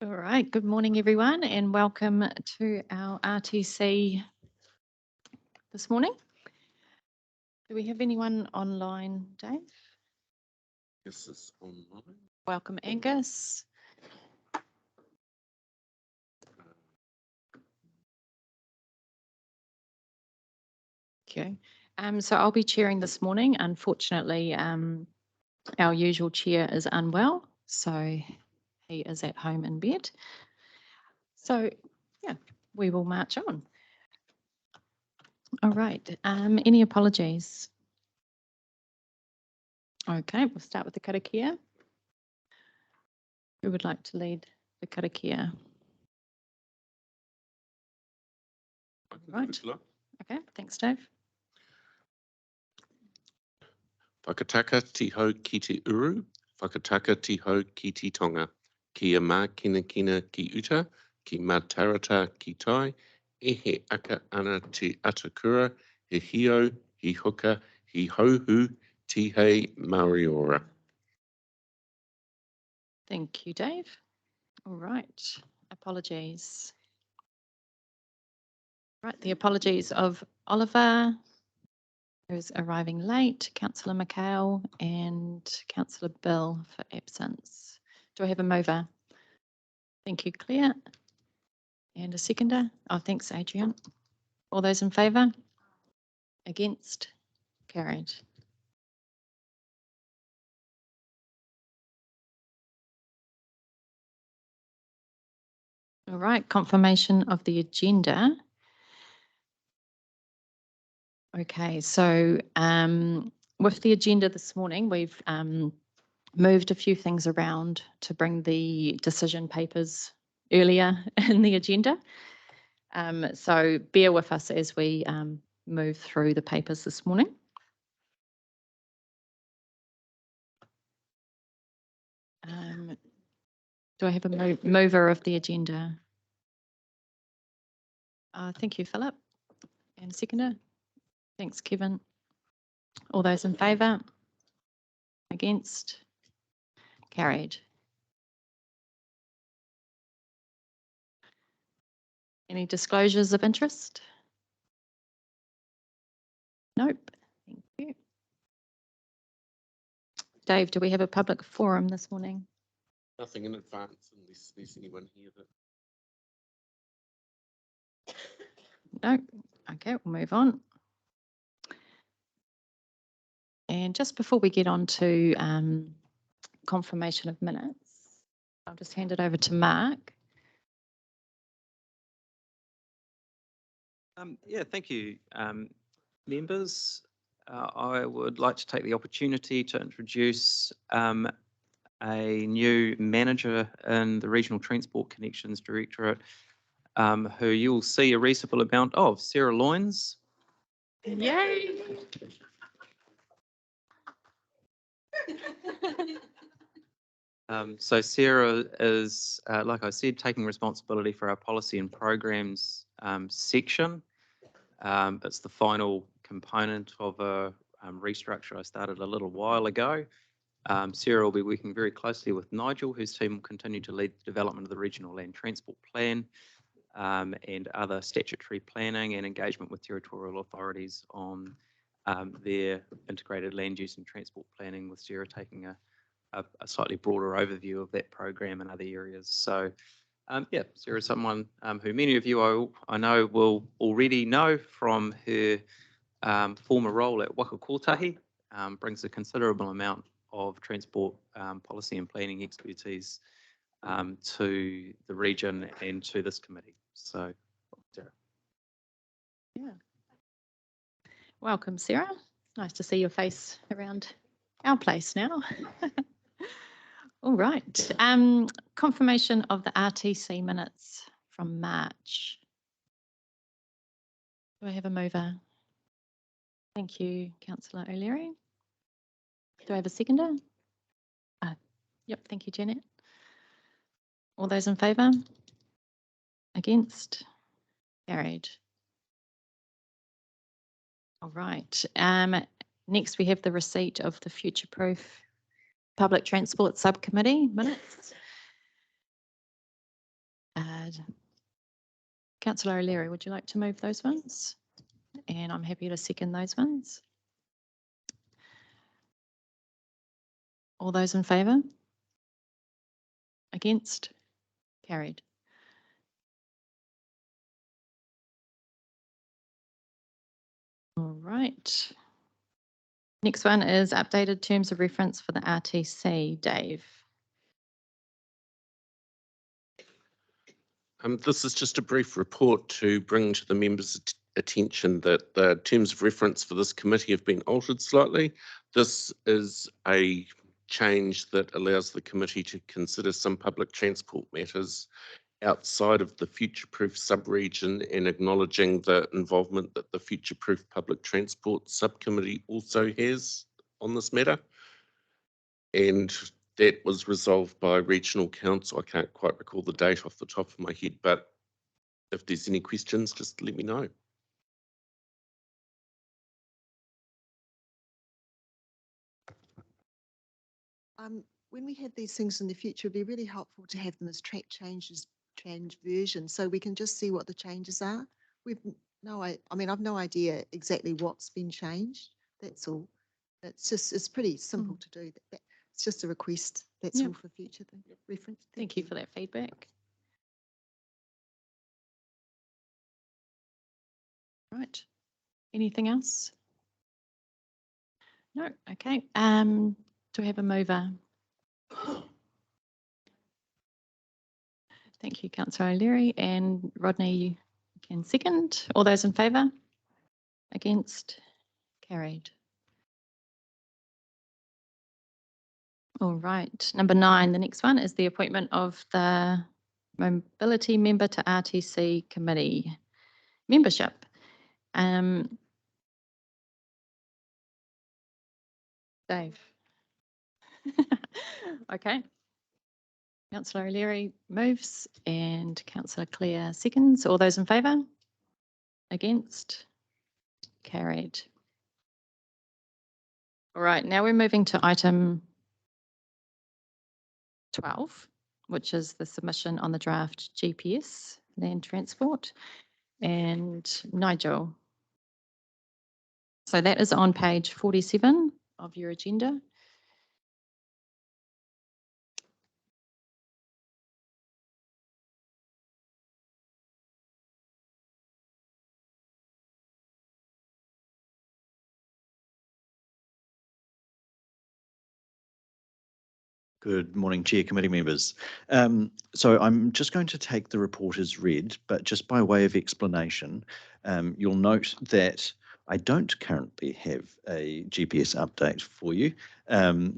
All right, good morning, everyone, and welcome to our RTC this morning. Do we have anyone online, Dave? Yes, it's online. Welcome, Angus. Okay, so I'll be chairing this morning. Unfortunately, our usual chair is unwell, so he is at home in bed. So, yeah, we will march on. All right, any apologies? Okay, we'll start with the Karakia. Who would like to lead the Karakia? Right. Okay, thanks, Dave. Whakataka tiho ki te uru, whakataka tiho ki te tonga, kia mā kina kina ki uta, ki mā tarata ki tai, e he aka ana te atakura, he hio, he hoka, he hohu, ti hei Māoriora. Thank you, Dave. All right, apologies. Right, the apologies of Oliver, who's arriving late, Councillor McHale and Councillor Bill for absence. Do I have a mover? Thank you, Claire. And a seconder? Oh, thanks, Adrian. All those in favour? Against? Carried. All right, confirmation of the agenda. Okay, so with the agenda this morning, we've moved a few things around to bring the decision papers earlier in the agenda. So bear with us as we move through the papers this morning. Do I have a mover of the agenda? Thank you, Philip. And a seconder? Thanks, Kevin. All those in favour? Against? Carried. Any disclosures of interest? Nope. Thank you. Dave, do we have a public forum this morning? Nothing in advance unless there's anyone here that... No. Okay, we'll move on. And just before we get on to confirmation of minutes, I'll just hand it over to Mark. Yeah, thank you, members. I would like to take the opportunity to introduce a new manager in the Regional Transport Connections Directorate, who you'll see a reasonable amount of, Sarah Loynes. Yay! So Sarah is, like I said, taking responsibility for our policy and programs section. It's the final component of a restructure I started a little while ago. Sarah will be working very closely with Nigel, whose team will continue to lead the development of the Regional Land Transport Plan and other statutory planning and engagement with territorial authorities on their integrated land use and transport planning, with Sarah taking a slightly broader overview of that program and other areas. So yeah, Sarah is someone who many of you I know will already know from her former role at Waka Kotahi, brings a considerable amount of transport policy and planning expertise to the region and to this committee. So, Sarah. Yeah. Welcome, Sarah. Nice to see your face around our place now. All right. Confirmation of the RTC minutes from March. Do I have a mover? Thank you, Councillor O'Leary. Do I have a seconder? Yep, thank you, Janet. All those in favour? Against? Carried. All right. Next, we have the receipt of the Future Proof Public Transport Subcommittee minutes. Councillor O'Leary, would you like to move those ones? And I'm happy to second those ones. All those in favour? Against? Carried. All right. Next one is updated terms of reference for the RTC. Dave. This is just a brief report to bring to the members' attention that the terms of reference for this committee have been altered slightly. This is a change that allows the committee to consider some public transport matters outside of the future-proof sub-region, and acknowledging the involvement that the future-proof public transport subcommittee also has on this matter. And that was resolved by regional council. I can't quite recall the date off the top of my head, but if there's any questions, just let me know. When we have these things in the future, it'd be really helpful to have them as track change versions, so we can just see what the changes are. I've no idea exactly what's been changed. That's all. It's pretty simple to do. It's just a request. That's all for future reference. Thank you for that feedback. Right. Anything else? No. Okay. Do we have a mover? Thank you, Councillor O'Leary, and Rodney, you can second. All those in favour? Against? Carried. All right. Number 9, the next one is the appointment of the mobility member to RTC committee membership. Dave. Okay. Councillor O'Leary moves and Councillor Clare seconds. All those in favour? Against? Carried. All right, now we're moving to item 12, which is the submission on the draft GPS land transport. And Nigel. So that is on page 47 of your agenda. Good morning, Chair, committee members. So I'm just going to take the report as read, but just by way of explanation, you'll note that I don't currently have a GPS update for you.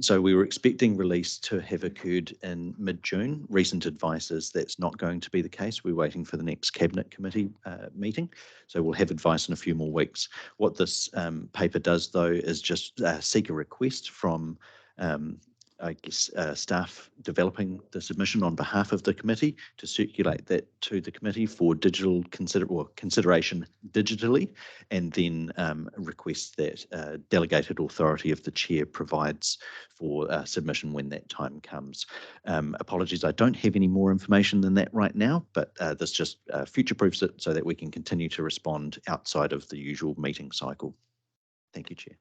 So we were expecting release to have occurred in mid-June. Recent advice is that's not going to be the case. We're waiting for the next Cabinet Committee meeting. So we'll have advice in a few more weeks. What this paper does, though, is just seek a request from staff developing the submission on behalf of the committee to circulate that to the committee for digital consideration digitally, and then request that delegated authority of the chair provides for submission when that time comes. Apologies, I don't have any more information than that right now, but this just future-proofs it so that we can continue to respond outside of the usual meeting cycle. Thank you, Chair.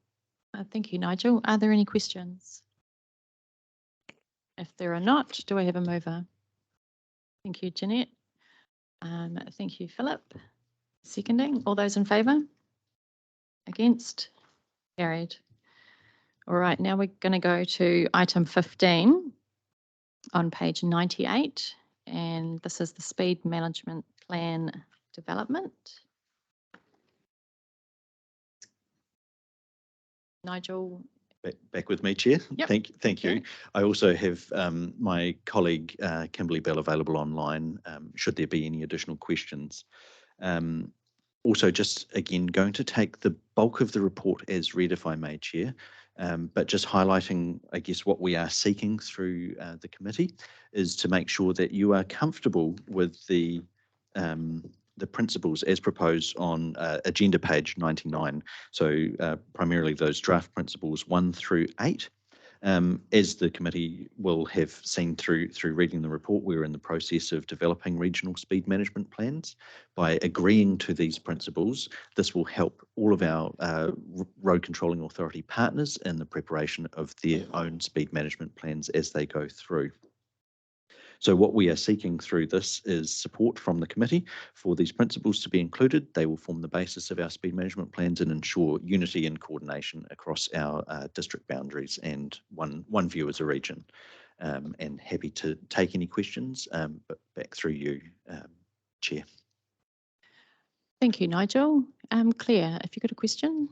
Thank you, Nigel. Are there any questions? If there are not, do I have a mover? Thank you, Jeanette. Thank you, Philip. Seconding. All those in favour? Against? Carried. All right, now we're going to go to item 15 on page 98, and this is the speed management plan development. Nigel. Back with me, Chair. Yep. Thank you. I also have my colleague Kimberly Bell available online should there be any additional questions. Also, just again, going to take the bulk of the report as read, if I may, Chair, but just highlighting, I guess, what we are seeking through the committee is to make sure that you are comfortable with the principles as proposed on agenda page 99. So primarily those draft principles 1 through 8. As the committee will have seen through reading the report, we're in the process of developing regional speed management plans. By agreeing to these principles, this will help all of our road controlling authority partners in the preparation of their own speed management plans as they go through. So what we are seeking through this is support from the committee for these principles to be included. They will form the basis of our speed management plans and ensure unity and coordination across our district boundaries and one view as a region. And happy to take any questions, but back through you, Chair. Thank you, Nigel. Claire, if you've got a question.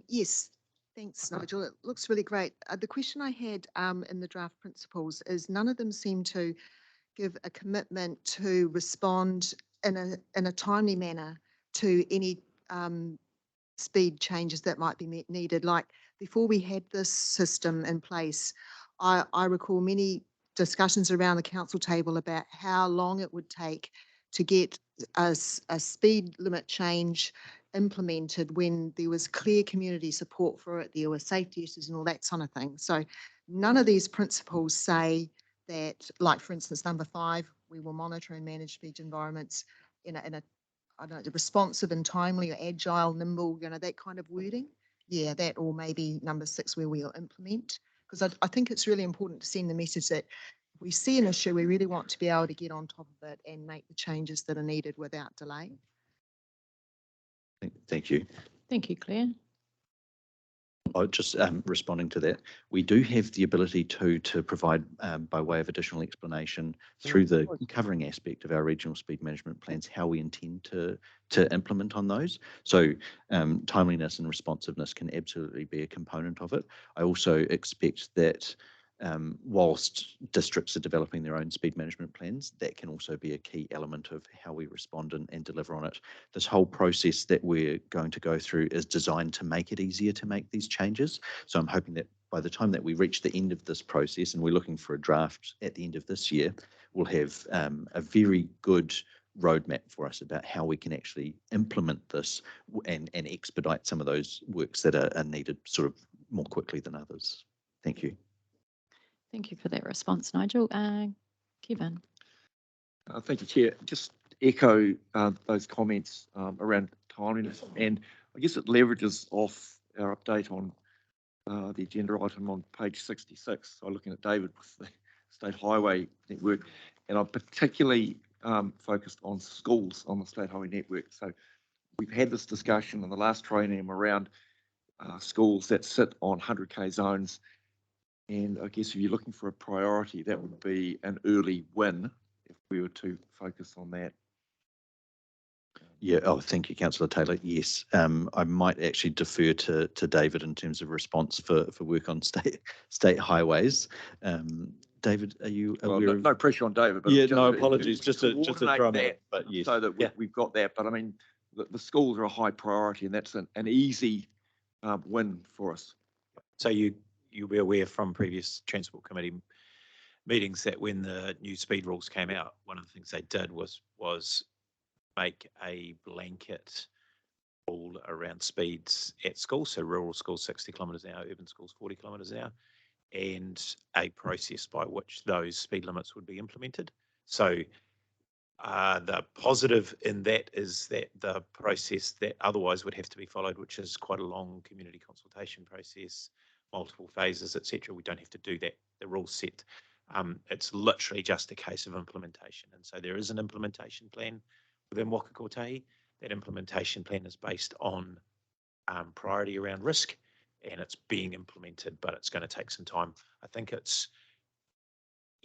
Yes, thanks, Nigel. It looks really great. The question I had in the draft principles is none of them seem to give a commitment to respond in a timely manner to any speed changes that might be needed. Like before we had this system in place, I recall many discussions around the council table about how long it would take to get a speed limit change implemented when there was clear community support for it, there were safety issues and all that sort of thing. So none of these principles say that, like for instance, number 5, we will monitor and manage speed environments in a I don't know, responsive and timely or agile, nimble, that kind of wording. Yeah, that, or maybe number 6 where we'll implement. Because I think it's really important to send the message that if we see an issue, we really want to be able to get on top of it and make the changes that are needed without delay. Thank you. Thank you, Claire. Just responding to that, we do have the ability to provide, by way of additional explanation through the covering aspect of our regional speed management plans, how we intend to implement on those. So timeliness and responsiveness can absolutely be a component of it. I also expect that whilst districts are developing their own speed management plans, that can also be a key element of how we respond and deliver on it. This whole process that we're going to go through is designed to make it easier to make these changes. So I'm hoping that by the time that we reach the end of this process, and we're looking for a draft at the end of this year, we'll have a very good roadmap for us about how we can actually implement this and expedite some of those works that are needed sort of more quickly than others. Thank you. Thank you for that response, Nigel. Kevin. Thank you, Chair. Just echo those comments around timeliness, and I guess it leverages off our update on the agenda item on page 66. So looking at David with the State Highway Network, and I'm particularly focused on schools on the State Highway Network. So we've had this discussion in the last training around schools that sit on 100k zones. And I guess if you're looking for a priority, that would be an early win if we were to focus on that. Yeah. Oh, thank you, Councillor Taylor. Yes, I might actually defer to David in terms of response for work on state highways. David, are you aware of? No pressure on David. But yeah. No apologies. Just to throw him out. But yes. So that we've got that. But I mean, the schools are a high priority, and that's an easy win for us. So you'll be aware from previous Transport Committee meetings that when the new speed rules came out, one of the things they did was make a blanket rule around speeds at school. So rural schools 60 kilometres an hour, urban schools 40 kilometres an hour, and a process by which those speed limits would be implemented. So the positive in that is that the process that otherwise would have to be followed, which is quite a long community consultation process, multiple phases, etc. We don't have to do that. The rules set. It's literally just a case of implementation. And so there is an implementation plan within Waka Kotahi. That implementation plan is based on priority around risk, and it's being implemented, but it's going to take some time. I think it's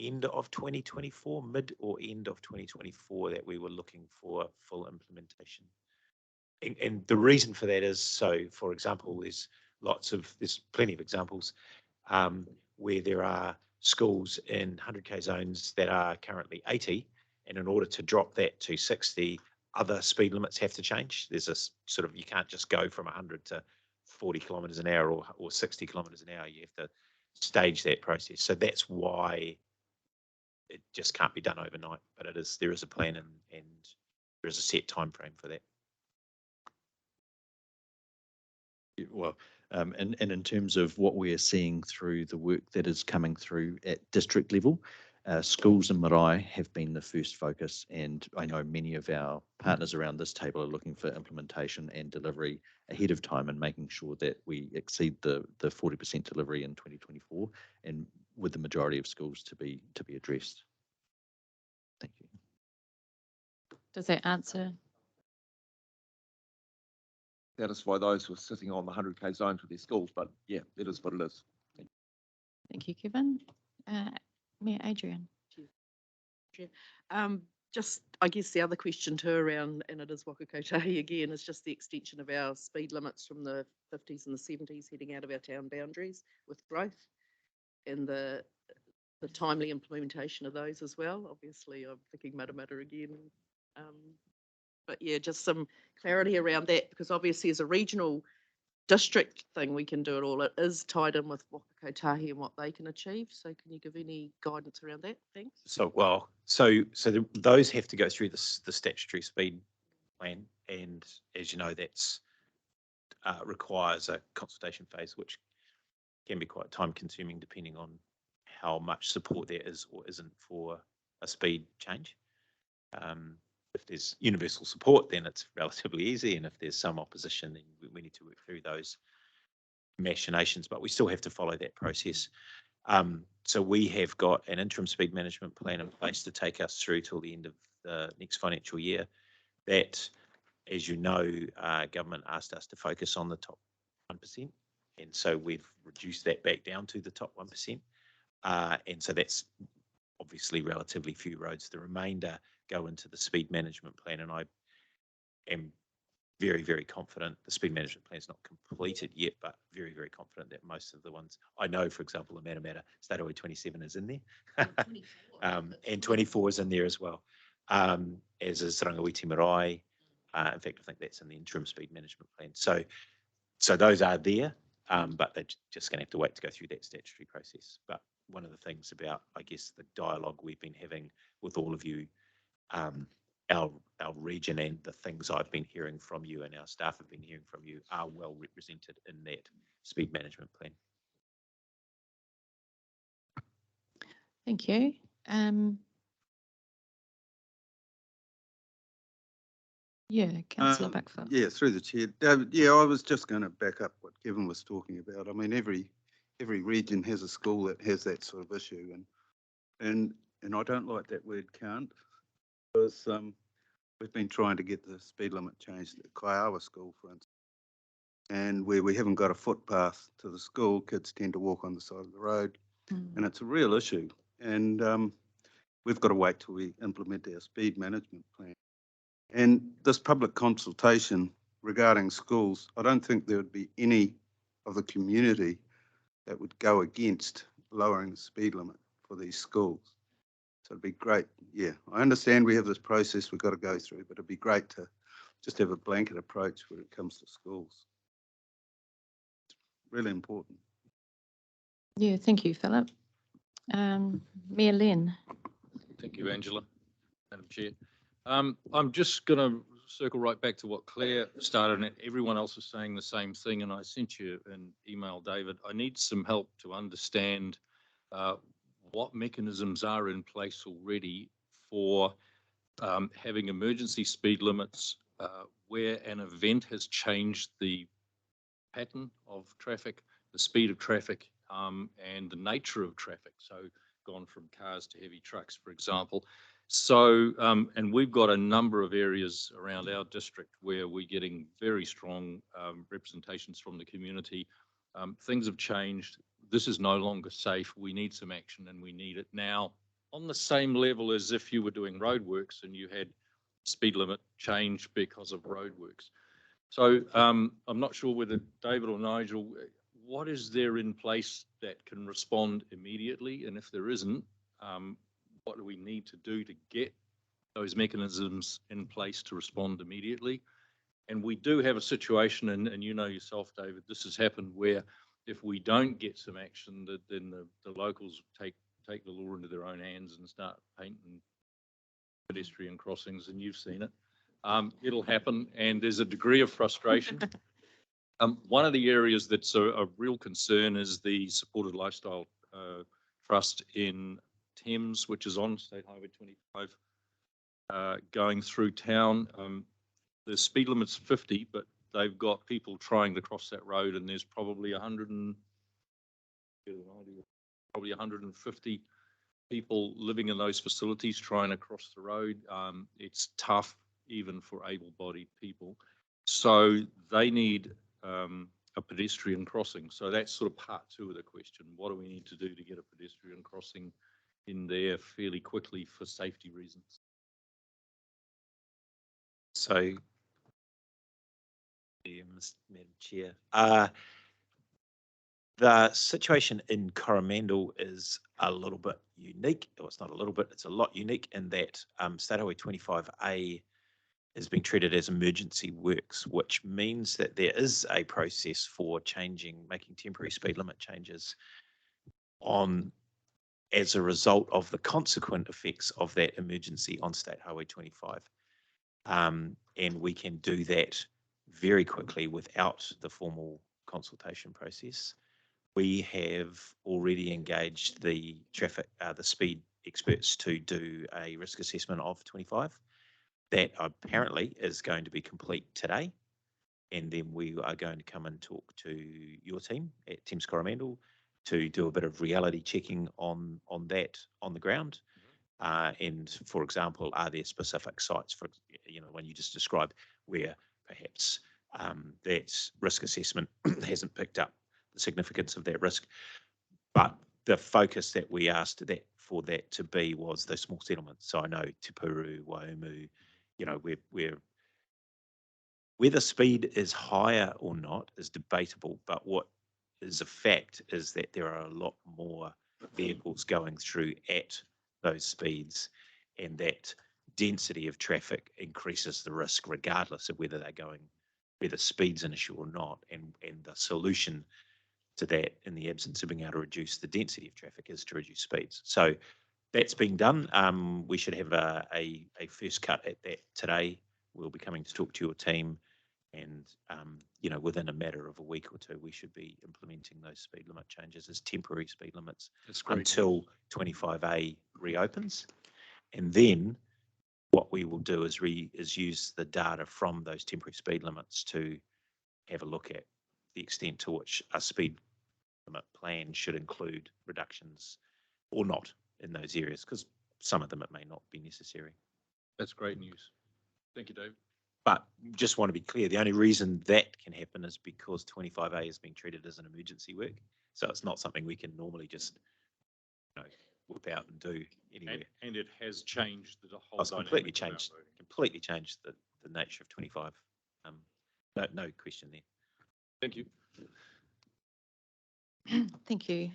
end of 2024, mid or end of 2024 that we were looking for full implementation. And the reason for that is, so for example, there's plenty of examples where there are schools in 100k zones that are currently 80, and in order to drop that to 60, other speed limits have to change. There's a sort of, you can't just go from 100 to 40 kilometres an hour or 60 kilometres an hour. You have to stage that process. So that's why it just can't be done overnight, but there is a plan and there is a set time frame for that. Well, And in terms of what we are seeing through the work that is coming through at district level, schools in Marae have been the first focus, and I know many of our partners around this table are looking for implementation and delivery ahead of time and making sure that we exceed the 40% delivery in 2024, and with the majority of schools to be addressed. Thank you. Does that answer? Satisfy those who are sitting on the 100K zones with their schools, but yeah, it is what it is. Thank you, Kevin. Mayor Adrian. Just, I guess the other question too around, and it is Waka Kotahi again, is just the extension of our speed limits from the 50s and the 70s heading out of our town boundaries with growth, and the timely implementation of those as well. Obviously, I'm thinking Matamata again. But yeah, just some clarity around that, because obviously as a regional district thing, we can do it all. It is tied in with Waka Kotahi and what they can achieve. So can you give any guidance around that? Thanks. So, those have to go through the statutory speed plan, and as you know, that's requires a consultation phase, which can be quite time consuming depending on how much support there is or isn't for a speed change. If there's universal support, then it's relatively easy, and if there's some opposition, then we need to work through those machinations, but we still have to follow that process. So we have got an interim speed management plan in place to take us through till the end of the next financial year. That, as you know, government asked us to focus on the top 1%, and so we've reduced that back down to the top 1%. And so that's obviously relatively few roads. The remainder go into the speed management plan, and I am very, very confident. The speed management plan is not completed yet, but very, very confident that most of the ones I know, for example, the Matamata State Highway 27 is in there, and 24 is in there as well, as is Rangawiti Marae. In fact, I think that's in the interim speed management plan. So those are there, but they're just going to have to wait to go through that statutory process. But one of the things about, I guess, the dialogue we've been having with all of you, our region, and the things I've been hearing from you and our staff have been hearing from you are well represented in that speed management plan. Thank you. Yeah, Councillor Buckfield. Yeah, through the chair. Yeah, I was just going to back up what Kevin was talking about. I mean, every region has a school that has that sort of issue, and I don't like that word "can't," because we've been trying to get the speed limit changed at Kaiawa School, for instance, and where we haven't got a footpath to the school, kids tend to walk on the side of the road, and it's a real issue. And we've got to wait till we implement our speed management plan. And this public consultation regarding schools, I don't think there would be any of the community that would go against lowering the speed limit for these schools. So it'd be great. Yeah, I understand we have this process we've got to go through, but it'd be great to just have a blanket approach when it comes to schools. It's really important. Yeah, thank you, Philip. Mayor Len. Thank you, Angela, Madam Chair. I'm just going to circle right back to what Claire started, and everyone else is saying the same thing, and I sent you an email, David. I need some help to understand what mechanisms are in place already for having emergency speed limits where an event has changed the pattern of traffic, the speed of traffic, and the nature of traffic. So gone from cars to heavy trucks, for example. So, and we've got a number of areas around our district where we're getting very strong representations from the community. Things have changed. This is no longer safe. We need some action, and we need it now, on the same level as if you were doing roadworks and you had speed limit change because of roadworks. So I'm not sure whether David or Nigel, what is there in place that can respond immediately? And if there isn't, what do we need to do to get those mechanisms in place to respond immediately? And we do have a situation, and you know yourself, David, this has happened where if we don't get some action, then the locals take the law into their own hands and start painting pedestrian crossings, and you've seen it. It'll happen, and there's a degree of frustration. One of the areas that's a real concern is the supported lifestyle trust in Thames, which is on State Highway 25, going through town. The speed limit's 50, but they've got people trying to cross that road, and there's probably 150 people living in those facilities trying to cross the road. It's tough even for able-bodied people. So they need a pedestrian crossing. So that's sort of part two of the question. What do we need to do to get a pedestrian crossing in there fairly quickly for safety reasons? So, Madam Chair, the situation in Coromandel is a little bit unique. Well, it's not a little bit, it's a lot unique in that State Highway 25A is being treated as emergency works, which means that there is a process for making temporary speed limit changes as a result of the consequent effects of that emergency on State Highway 25. And we can do that very quickly without the formal consultation process. We have already engaged the speed experts to do a risk assessment of 25. That apparently is going to be complete today. And then we are going to come and talk to your team at Thames Coromandel to do a bit of reality checking on that on the ground. And for example, are there specific sites for, when you just described where perhaps that risk assessment hasn't picked up the significance of that risk. But the focus that we asked for that to be was those small settlements. So I know Te Puru, Waiumu, where the speed is higher or not is debatable, but what is a fact is that there are a lot more vehicles going through at those speeds, and that density of traffic increases the risk regardless of whether speed's an issue or not. And the solution to that, in the absence of being able to reduce the density of traffic, is to reduce speeds. So that's being done. We should have a first cut at that today. We'll be coming to talk to your team, and within a matter of a week or two, we should be implementing those speed limit changes as temporary speed limits until 25A reopens. And then what we will do is use the data from those temporary speed limits to have a look at the extent to which a speed limit plan should include reductions or not in those areas, because some of them it may not be necessary. That's great news. Thank you, David. But just want to be clear, the only reason that can happen is because 25A is being treated as an emergency work. So it's not something we can normally just whip out and do anywhere. And it has changed the whole dynamic. Completely changed the nature of 25. No question there. Thank you. Thank you,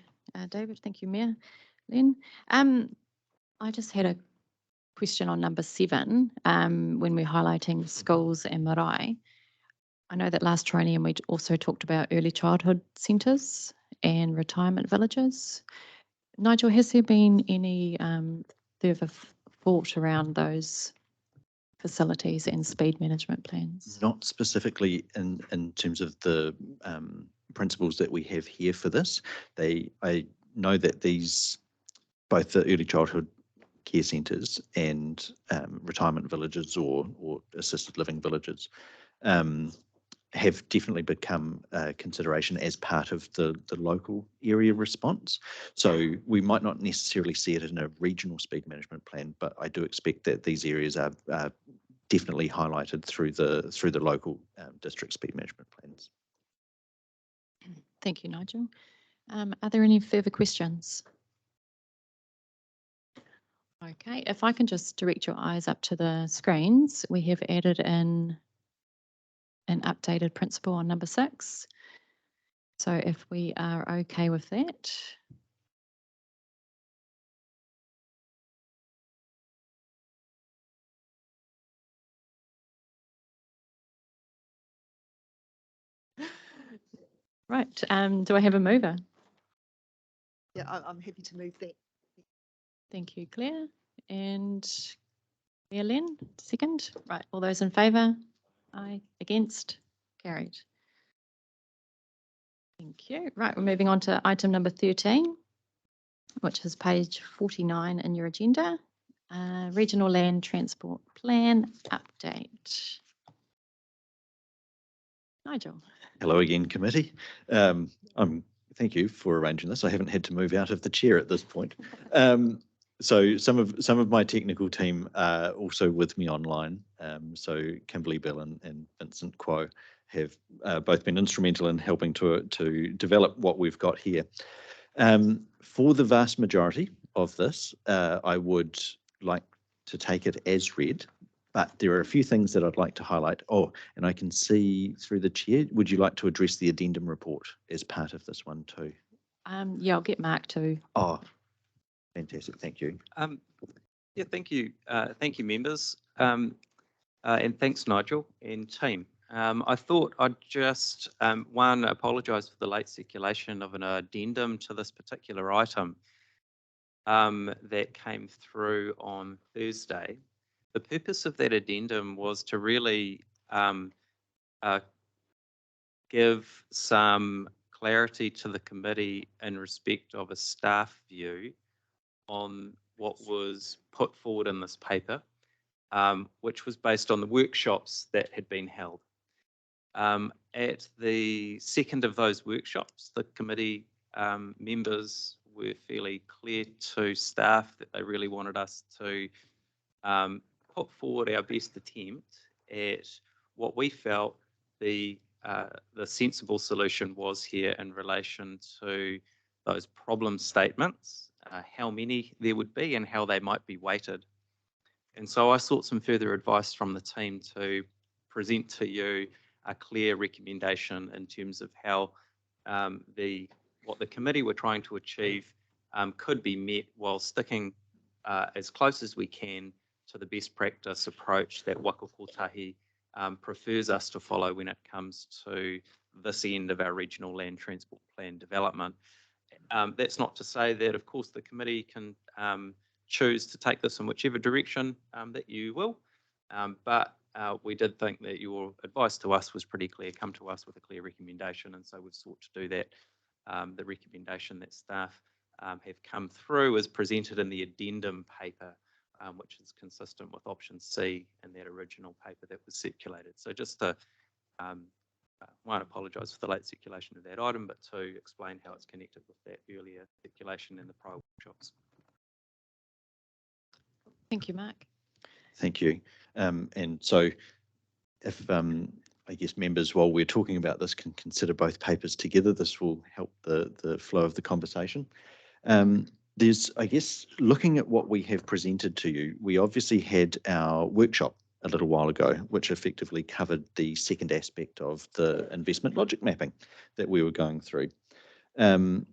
David. Thank you, Mayor Lynn. I just had a question on number 7, when we're highlighting schools and marae. I know that last training we also talked about early childhood centres and retirement villages. Nigel, has there been any further thought around those facilities and speed management plans? Not specifically in terms of the principles that we have here for this. I know that both the early childhood care centres and retirement villages or assisted living villages have definitely become a consideration as part of the local area response. So we might not necessarily see it in a regional speed management plan, but I do expect that these areas are definitely highlighted through the local district speed management plans. Thank you, Nigel. Are there any further questions? Okay, if I can just direct your eyes up to the screens, we have added in an updated principle on number 6. So if we are okay with that. Right, do I have a mover? Yeah, I'm happy to move that. Thank you, Claire. And Claire Lynn, second. Right, all those in favour? Aye. Against? Carried. Thank you. Right, we're moving on to item number 13, which is page 49 in your agenda. Regional Land Transport Plan update. Nigel. Hello again, committee. Thank you for arranging this. I haven't had to move out of the chair at this point. So some of my technical team are also with me online. So Kimberly Bill and Vincent Quo have both been instrumental in helping to develop what we've got here. For the vast majority of this, I would like to take it as read, but there are a few things that I'd like to highlight. Oh, and I can see through the chair, would you like to address the addendum report as part of this one too? Yeah, I'll get Mark too. Oh, fantastic. Thank you. Yeah, thank you. Thank you, members. And thanks, Nigel and team. I thought I'd just, one, apologise for the late circulation of an addendum to this particular item that came through on Thursday. The purpose of that addendum was to really give some clarity to the committee in respect of a staff view on what was put forward in this paper, which was based on the workshops that had been held. At the second of those workshops, the committee members were fairly clear to staff that they really wanted us to put forward our best attempt at what we felt the sensible solution was here in relation to those problem statements, how many there would be and how they might be weighted. And so I sought some further advice from the team to present to you a clear recommendation in terms of how what the committee were trying to achieve could be met while sticking as close as we can to the best practice approach that Waka Kotahi prefers us to follow when it comes to this end of our regional land transport plan development. That's not to say that, of course, the committee can choose to take this in whichever direction that you will, but we did think that your advice to us was pretty clear. Come to us with a clear recommendation, and so we've sought to do that. The recommendation that staff have come through is presented in the addendum paper, which is consistent with option C in that original paper that was circulated. So just to one, apologise for the late circulation of that item, but two, explain how it's connected with that earlier circulation in the prior workshops. Thank you, Mark. Thank you. And so if I guess members, while we're talking about this, can consider both papers together, this will help the flow of the conversation. There's, I guess, looking at what we have presented to you, we obviously had our workshop a little while ago, which effectively covered the second aspect of the investment logic mapping that we were going through. And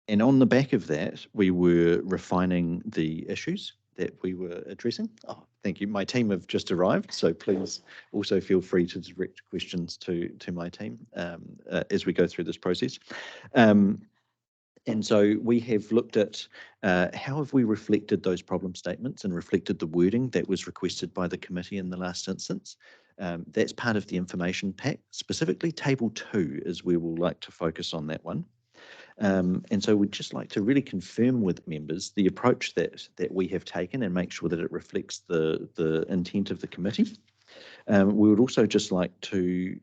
on the back of that, we were refining the issues that we were addressing. Oh, thank you. My team have just arrived, so please also feel free to direct questions to my team as we go through this process. And so we have looked at how have we reflected those problem statements and reflected the wording that was requested by the committee in the last instance. That's part of the information pack. Specifically, table 2 is where we'll like to focus on that one. And so we'd just like to really confirm with members the approach that we have taken and make sure that it reflects the intent of the committee. We would also just like to,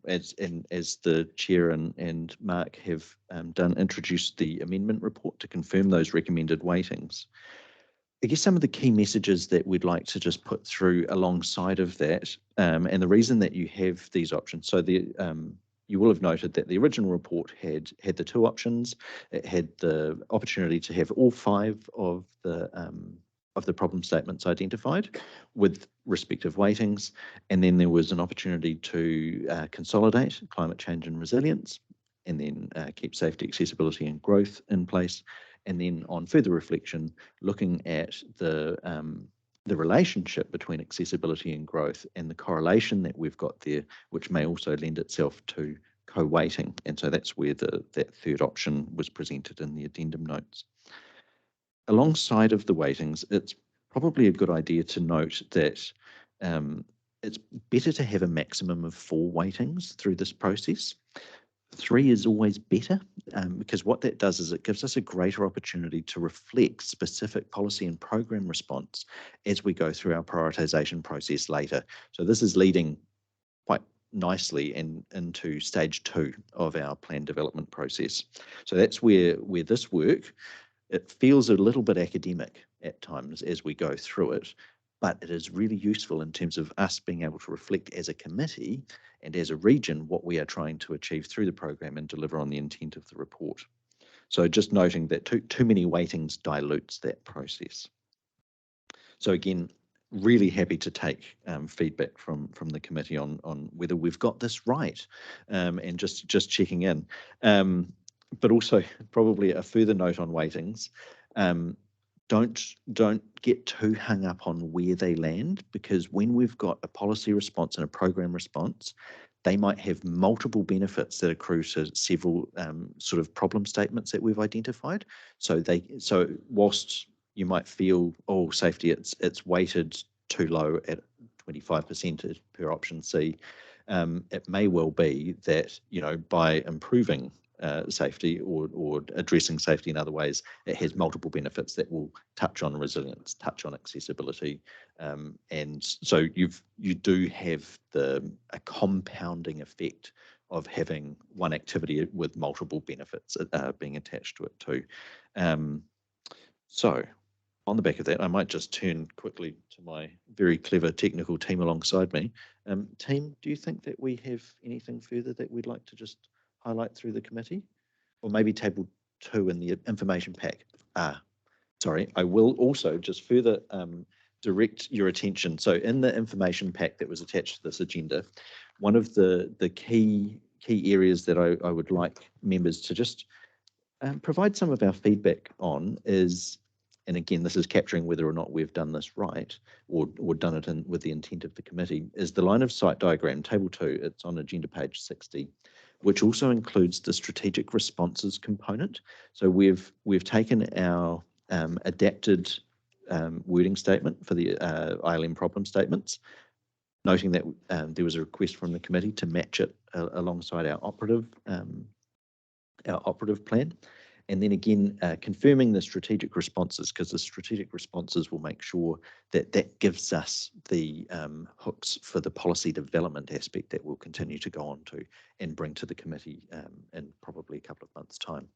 as the chair and Mark have done, introduce the amendment report to confirm those recommended weightings. I guess some of the key messages that we'd like to just put through alongside of that, and the reason that you have these options. So you will have noted that the original report had the 2 options. It had the opportunity to have all 5 of the problem statements identified with respective weightings, and then there was an opportunity to consolidate climate change and resilience, and then keep safety, accessibility and growth in place, and then on further reflection, looking at the relationship between accessibility and growth and the correlation that we've got there, which may also lend itself to co-weighting. And so that's where that third option was presented in the addendum notes. Alongside of the weightings, it's probably a good idea to note that it's better to have a maximum of 4 weightings through this process. 3 is always better, because what that does is it gives us a greater opportunity to reflect specific policy and program response as we go through our prioritisation process later. So this is leading quite nicely into stage 2 of our plan development process. So that's where this work, it feels a little bit academic at times as we go through it, but it is really useful in terms of us being able to reflect as a committee and as a region what we are trying to achieve through the program and deliver on the intent of the report. So just noting that too many weightings dilutes that process. So again, really happy to take feedback from the committee on whether we've got this right, and just checking in. But also probably a further note on weightings. Don't get too hung up on where they land, because when we've got a policy response and a program response, they might have multiple benefits that accrue to several sort of problem statements that we've identified. So whilst you might feel, oh, safety, it's weighted too low at 25% per option C, it may well be that, you know, by improving safety or addressing safety in other ways, it has multiple benefits that will touch on resilience, touch on accessibility, and so you do have a compounding effect of having one activity with multiple benefits being attached to it too. So on the back of that, I might just turn quickly to my very clever technical team alongside me. Team, do you think that we have anything further that we'd like to just highlight through the committee? Or maybe table 2 in the information pack? Sorry, I will also just further direct your attention. So in the information pack that was attached to this agenda, one of the key areas that I would like members to just provide some of our feedback on is, and again, this is capturing whether or not we've done this right or done it with the intent of the committee, is the line of sight diagram, table 2, it's on agenda page 60, which also includes the strategic responses component. So we've taken our adapted wording statement for the ILM problem statements, noting that there was a request from the committee to match it alongside our operative plan. And then again, confirming the strategic responses, because the strategic responses will make sure that that gives us the hooks for the policy development aspect that we'll continue to go on to and bring to the committee in probably a couple of months' time.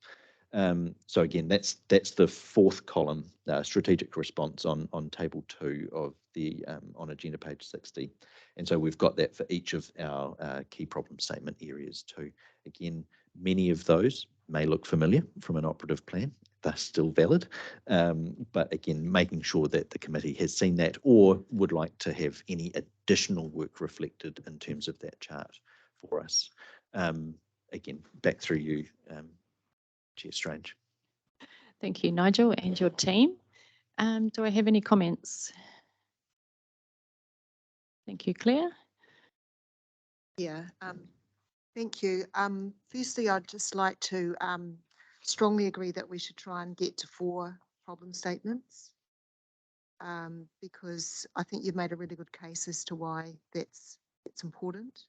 So again, that's the 4th column, strategic response on table 2 of the on agenda page 60. And so we've got that for each of our key problem statement areas too. Again, many of those may look familiar from an operative plan. They're still valid, but again, making sure that the committee has seen that or would like to have any additional work reflected in terms of that chart for us. Again, back through you, Chair Strange. Thank you, Nigel, and your team. Do I have any comments? Thank you, Claire. Yeah, thank you. Firstly, I'd just like to strongly agree that we should try and get to 4 problem statements, because I think you've made a really good case as to why it's important.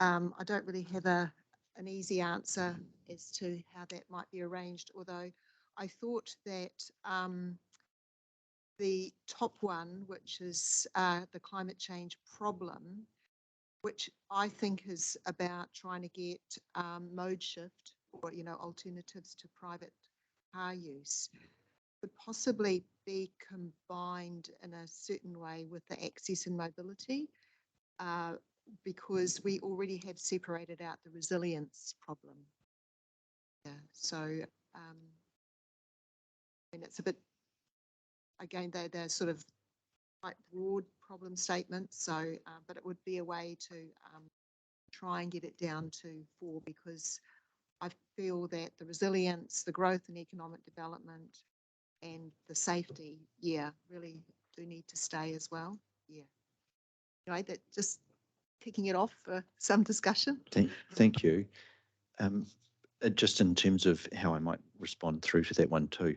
I don't really have an easy answer as to how that might be arranged, although I thought that the top one, which is the climate change problem, which I think is about trying to get mode shift or, you know, alternatives to private car use, could possibly be combined in a certain way with the access and mobility, because we already have separated out the resilience problem. Yeah, so and it's a bit, again, they're sort of quite broad problem statements. So, but it would be a way to try and get it down to 4, because I feel that the resilience, the growth and economic development, and the safety, yeah, really do need to stay as well. Yeah. Anyway, that just kicking it off for some discussion. Thank you. Just in terms of how I might respond through to that one too.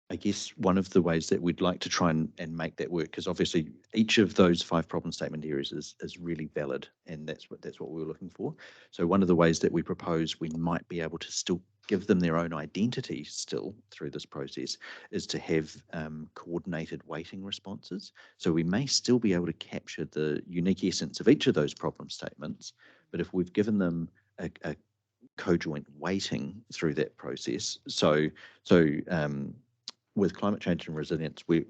I guess one of the ways that we'd like to try and make that work, because obviously each of those 5 problem statement areas is really valid, and that's what we were looking for. So one of the ways that we propose we might be able to still give them their own identity still through this process is to have coordinated weighting responses. So we may still be able to capture the unique essence of each of those problem statements, but if we've given them a co-joint weighting through that process, so with climate change and resilience, we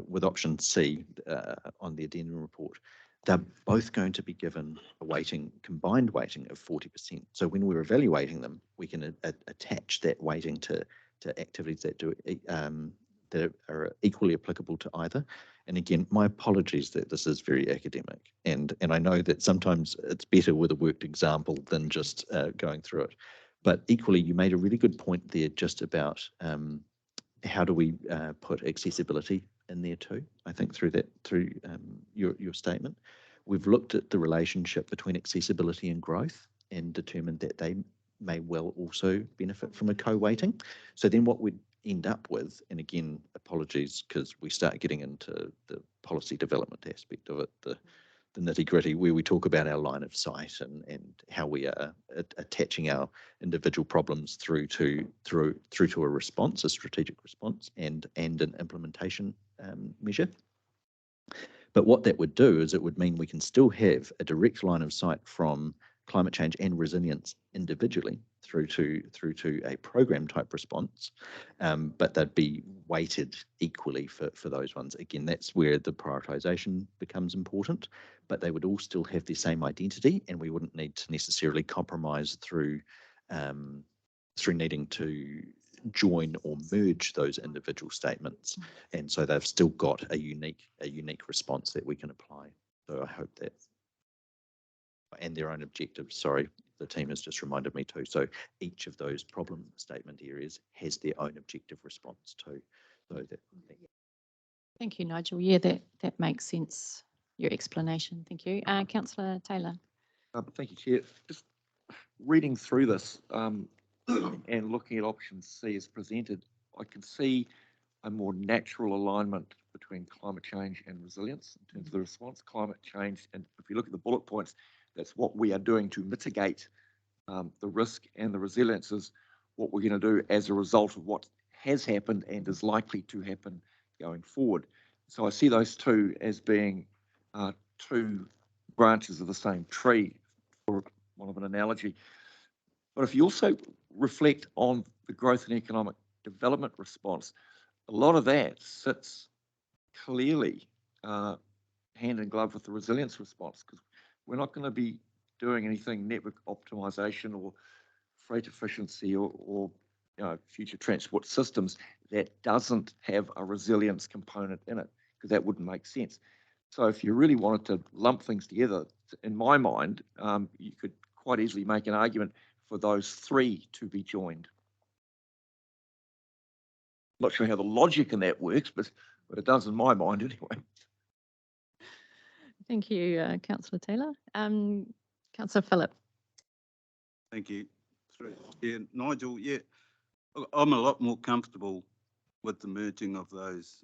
with option C on the addendum report, they're both going to be given a weighting, combined weighting of 40%. So when we're evaluating them, we can attach that weighting to activities that do that are equally applicable to either. And again, my apologies that this is very academic, and I know that sometimes it's better with a worked example than just going through it. But equally, you made a really good point there just about how do we put accessibility in there too? I think through your statement, we've looked at the relationship between accessibility and growth and determined that they may well also benefit from a co-weighting. So then what we'd end up with, and again, apologies because we start getting into the policy development aspect of it, the nitty gritty, where we talk about our line of sight and how we are attaching our individual problems through to a response, a strategic response, and an implementation measure. But what that would do is it would mean we can still have a direct line of sight from climate change and resilience individually through to a program type response, but they'd be weighted equally for those ones. Again, that's where the prioritization becomes important, but they would all still have the same identity, and we wouldn't need to necessarily compromise through needing to join or merge those individual statements, and so they've still got a unique response that we can apply. So I hope that, and their own objectives. Sorry, the team has just reminded me too. So each of those problem statement areas has their own objective response too. So that. Thank you, Nigel. Yeah, that makes sense. Your explanation. Thank you, Councillor Taylor. Thank you, Chair. Just reading through this and looking at option C as presented, I can see a more natural alignment between climate change and resilience in terms of the response. Climate change, and if you look at the bullet points, that's what we are doing to mitigate the risk, and the resilience is what we're going to do as a result of what has happened and is likely to happen going forward. So I see those two as being two branches of the same tree, for want of an analogy. But if you also reflect on the growth and economic development response, a lot of that sits clearly hand in glove with the resilience response, because we're not going to be doing anything network optimization or freight efficiency or future transport systems that doesn't have a resilience component in it, because that wouldn't make sense. So if you really wanted to lump things together, in my mind, you could quite easily make an argument for those three to be joined. Not sure how the logic in that works, but it does in my mind anyway. Thank you, Councillor Taylor. Councillor Phillip. Thank you. Yeah, Nigel, yeah, I'm a lot more comfortable with the merging of those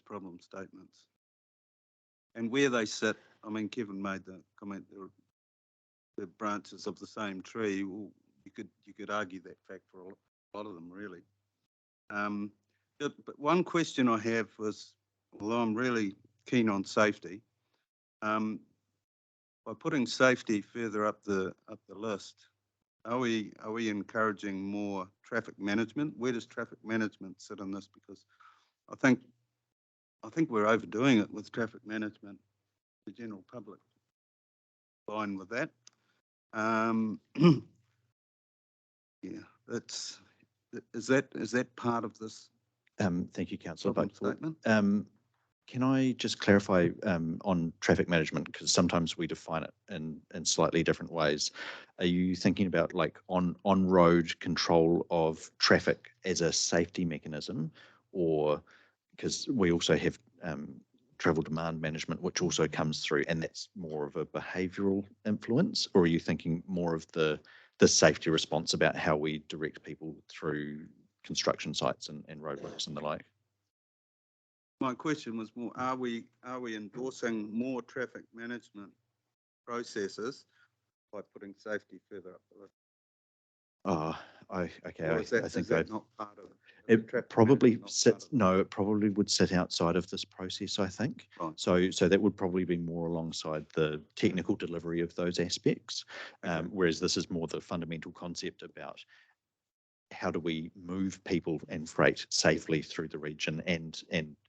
problem statements. And where they sit, I mean, Kevin made the comment, they're branches of the same tree. Well, you could argue that fact for a lot of them, really. But one question I have was, although I'm really keen on safety, by putting safety further up the list, are we encouraging more traffic management? Where does traffic management sit in this? Because I think we're overdoing it with traffic management. The general public fine with that. Yeah, is that part of this? Thank you, Councillor. Statement. Can I just clarify on traffic management, because sometimes we define it in slightly different ways. Are you thinking about like on-road control of traffic as a safety mechanism, or because we also have travel demand management, which also comes through, and that's more of a behavioural influence, or are you thinking more of the safety response about how we direct people through construction sites and roadworks and the like. My question was more, are we endorsing more traffic management processes by putting safety further up the list? Okay, Or is I think that not part of the it traffic probably management, not part sits, of- no, it probably would sit outside of this process, I think. Right. So that would probably be more alongside the technical delivery of those aspects. Okay. Whereas this is more the fundamental concept about how do we move people and freight safely through the region and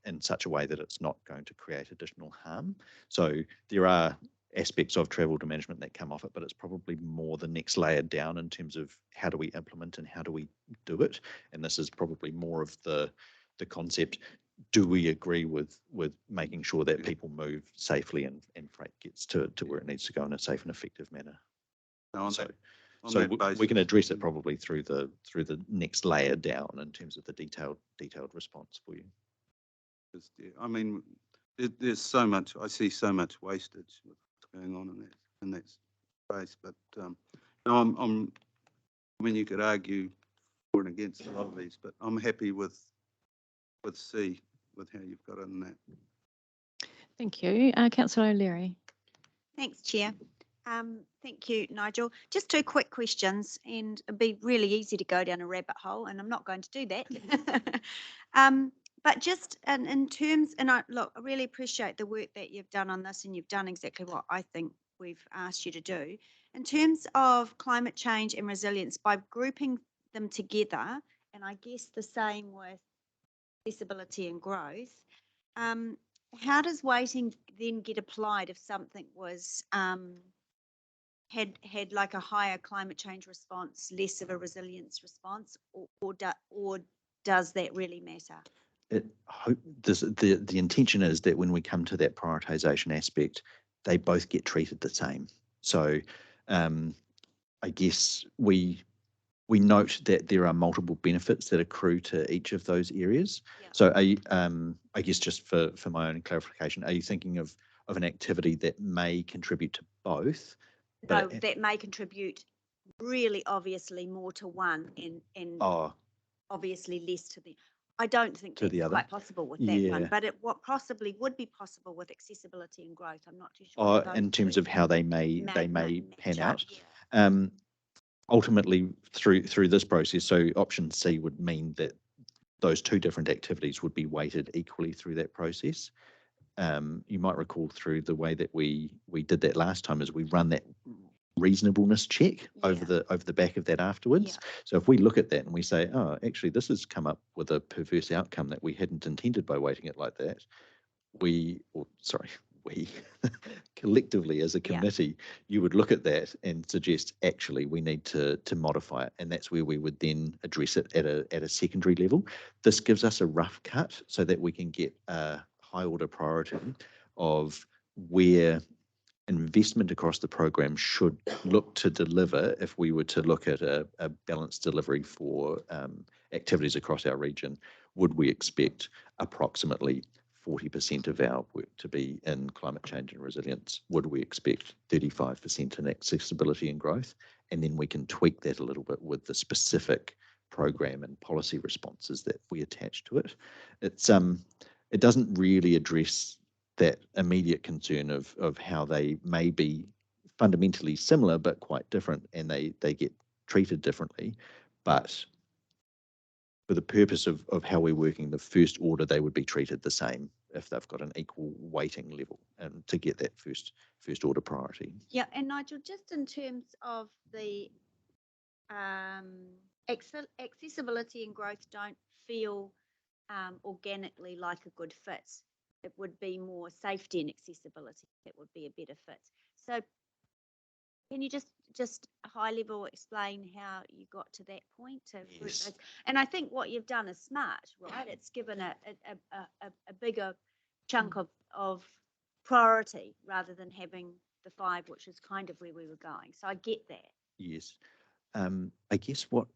in such a way that it's not going to create additional harm. So there are aspects of travel to management that come off it, but it's probably more the next layer down in terms of how do we implement and how do we do it. And this is probably more of the concept. Do we agree with making sure that people move safely and freight gets to where it needs to go in a safe and effective manner? No, on So, that- on so that we basis, can address it probably through the next layer down in terms of the detailed response for you. yeah, I mean, there's so much, I see so much wastage with what's going on in that space, but no, I mean, you could argue for and against a lot of these, but I'm happy with C, with how you've got it in that. Thank you. Councillor O'Leary. Thanks, Chair. Thank you, Nigel. Just two quick questions, and it'd be really easy to go down a rabbit hole, and I'm not going to do that. But just in terms, and I really appreciate the work that you've done on this, and you've done exactly what I think we've asked you to do. In terms of climate change and resilience, by grouping them together, and I guess the same with accessibility and growth, how does weighting then get applied if something was had like a higher climate change response, less of a resilience response, or does that really matter? The intention is that when we come to that prioritisation aspect, they both get treated the same. So I guess we note that there are multiple benefits that accrue to each of those areas. Yep. So I guess just for my own clarification, are you thinking of an activity that may contribute to both? No, that may contribute really obviously more to one and obviously less to the. I don't think To the that's other? quite possible with that one, Yeah. but what possibly would be possible with accessibility and growth, I'm not too sure. In terms of how they may pan match out. up, yeah. Ultimately, through this process, so option C would mean that those two different activities would be weighted equally through that process. You might recall through the way that we did that last time is we run that reasonableness check over the back of that afterwards. Yeah. So if we look at that and we say, oh, actually this has come up with a perverse outcome that we hadn't intended by weighting it like that, we collectively as a committee, you would look at that and suggest actually we need to modify it, and that's where we would then address it at a secondary level. This gives us a rough cut so that we can get a high order priority of where investment across the program should look to deliver if we were to look at a balanced delivery for activities across our region. Would we expect approximately 40% of our work to be in climate change and resilience? Would we expect 35% in accessibility and growth? And then we can tweak that a little bit with the specific program and policy responses that we attach to it. It doesn't really address that immediate concern of how they may be fundamentally similar but quite different, and they get treated differently. But for the purpose of how we're working, the first order, they would be treated the same if they've got an equal weighting level and to get that first order priority. Yeah, and Nigel, just in terms of the accessibility and growth don't feel organically like a good fit. It would be more safety and accessibility that would be a better fit. So can you just high level explain how you got to that point? Yes. And I think what you've done is smart, right? It's given a bigger chunk of priority rather than having the 5, which is kind of where we were going. So I get that. Yes. I guess what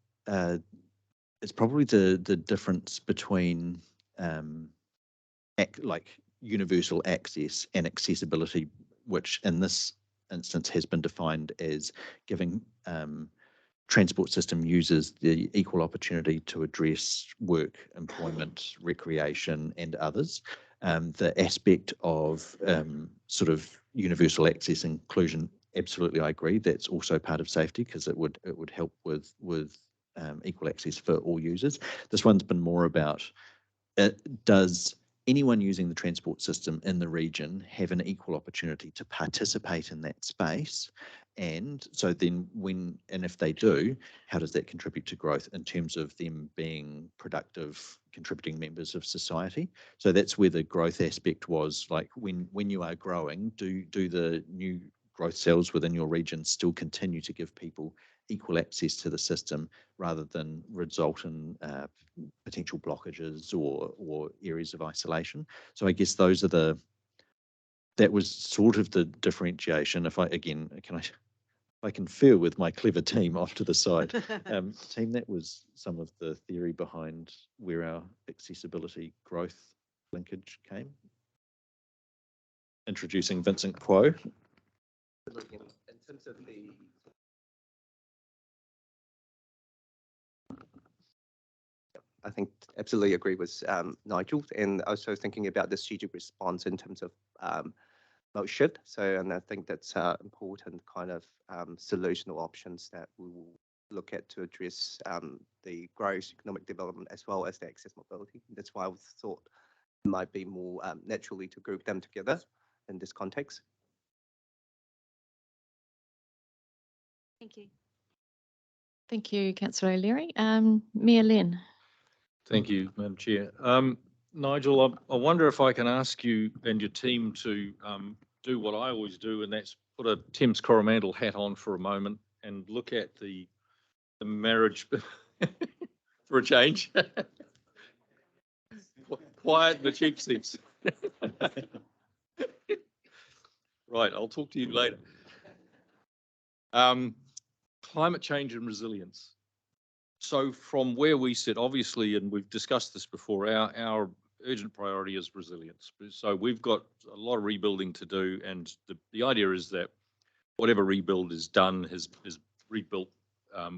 it's probably the difference between like universal access and accessibility, which in this instance has been defined as giving transport system uses the equal opportunity to address work, employment, recreation, and others. The aspect of sort of universal access inclusion, absolutely, I agree. That's also part of safety because it would help with equal access for all users. This one's been more about does anyone using the transport system in the region have an equal opportunity to participate in that space? And so then if they do, how does that contribute to growth in terms of them being productive, contributing members of society? So that's where the growth aspect was, like when you are growing, do the new growth cells within your region still continue to give people equal access to the system rather than result in potential blockages or areas of isolation? So I guess that was sort of the differentiation. If I confer with my clever team off to the side, team, that was some of the theory behind where our accessibility growth linkage came. Introducing Vincent Quo. In terms of the I think absolutely agree with Nigel, and also thinking about the strategic response in terms of mode shift. So, and I think that's important kind of solutional options that we will look at to address the growth, economic development, as well as the access mobility. That's why I thought it might be more naturally to group them together in this context. Thank you. Thank you, Councillor O'Leary. Mayor Lynn. Thank you, Madam Chair. Nigel, I wonder if I can ask you and your team to do what I always do, and that's put a Thames Coromandel hat on for a moment and look at the marriage for a change. Quiet in the cheap seats. Right, I'll talk to you later. Climate change and resilience. So from where we sit, obviously, and we've discussed this before, our urgent priority is resilience. So we've got a lot of rebuilding to do, and the idea is that whatever rebuild is done is rebuilt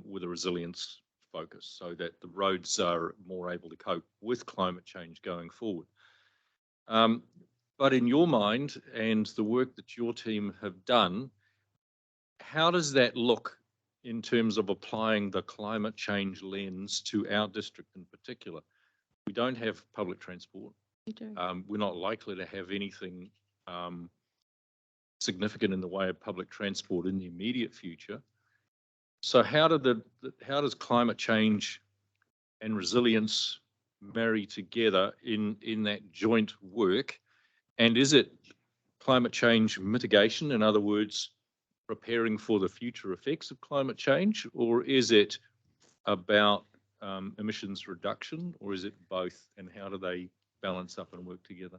with a resilience focus, so that the roads are more able to cope with climate change going forward. But in your mind and the work that your team have done, how does that look in terms of applying the climate change lens to our district in particular? We don't have public transport. You do. We're not likely to have anything significant in the way of public transport in the immediate future. So how does climate change and resilience marry together in that joint work? And is it climate change mitigation, in other words, preparing for the future effects of climate change, or is it about emissions reduction, or is it both, and how do they balance up and work together?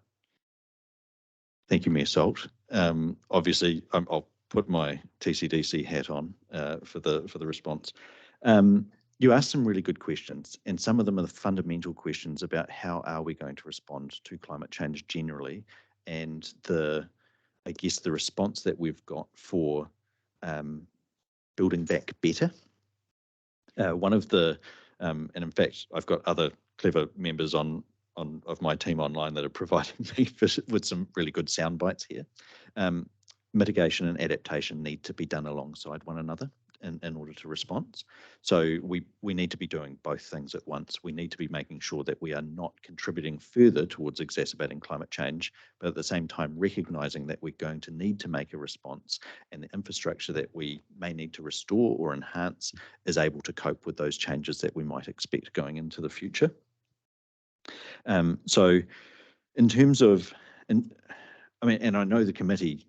Thank you, Mayor Salt. Obviously, I'll put my TCDC hat on for the response. You asked some really good questions, and some of them are the fundamental questions about how are we going to respond to climate change generally, and I guess the response that we've got for building back better. One of the, and in fact, I've got other clever members of my team online that are providing me with some really good sound bites here. Mitigation and adaptation need to be done alongside one another in order to respond. So we need to be doing both things at once. We need to be making sure that we are not contributing further towards exacerbating climate change, but at the same time recognizing that we're going to need to make a response, and the infrastructure that we may need to restore or enhance is able to cope with those changes that we might expect going into the future. So in terms of, and I know the committee,